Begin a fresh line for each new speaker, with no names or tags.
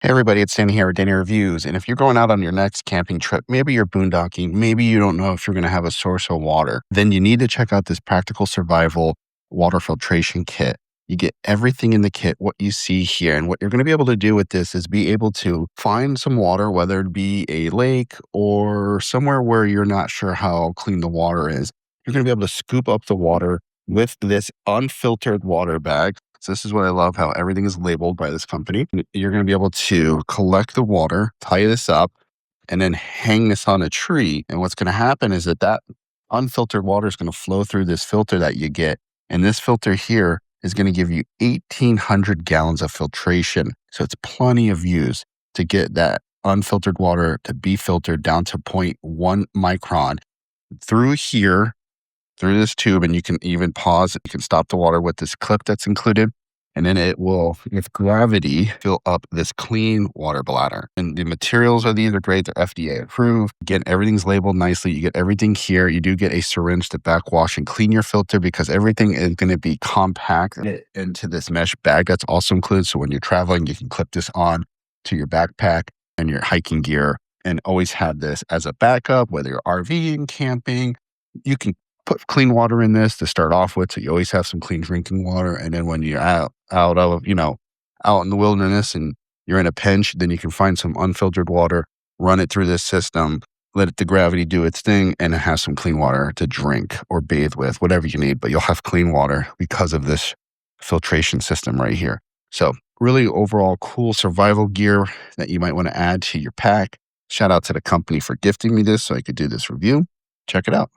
Hey everybody, it's Danny here with Danny Reviews. And if you're going out on your next camping trip, maybe you're boondocking, maybe you don't know if you're going to have a source of water, then you need to check out this practical survival water filtration kit. You get everything in the kit, what you see here. And what you're going to be able to do with this is be able to find some water, whether it be a lake or somewhere where you're not sure how clean the water is. You're going to be able to scoop up the water with this unfiltered water bag. So this is what I love, how everything is labeled by this company. You're going to be able to collect the water, tie this up, and then hang this on a tree. And what's going to happen is that unfiltered water is going to flow through this filter that you get. And this filter here is going to give you 1,800 gallons of filtration. So it's plenty of use to get that unfiltered water to be filtered down to 0.1 micron through here, through this tube, and you can even pause it. You can stop the water with this clip that's included, and then it will, with gravity, fill up this clean water bladder. And the materials of these are great. They're FDA approved. Again, everything's labeled nicely. You get everything here. You do get a syringe to backwash and clean your filter because everything is going to be compact into this mesh bag that's also included. So when you're traveling, you can clip this on to your backpack and your hiking gear and always have this as a backup, whether you're RVing, camping. You can put clean water in this to start off with, so you always have some clean drinking water. And then when you're out in the wilderness and you're in a pinch, then you can find some unfiltered water, run it through this system, let the gravity do its thing, and it has some clean water to drink or bathe with, whatever you need. But you'll have clean water because of this filtration system right here. So really overall cool survival gear that you might want to add to your pack. Shout out to the company for gifting me this so I could do this review. Check it out.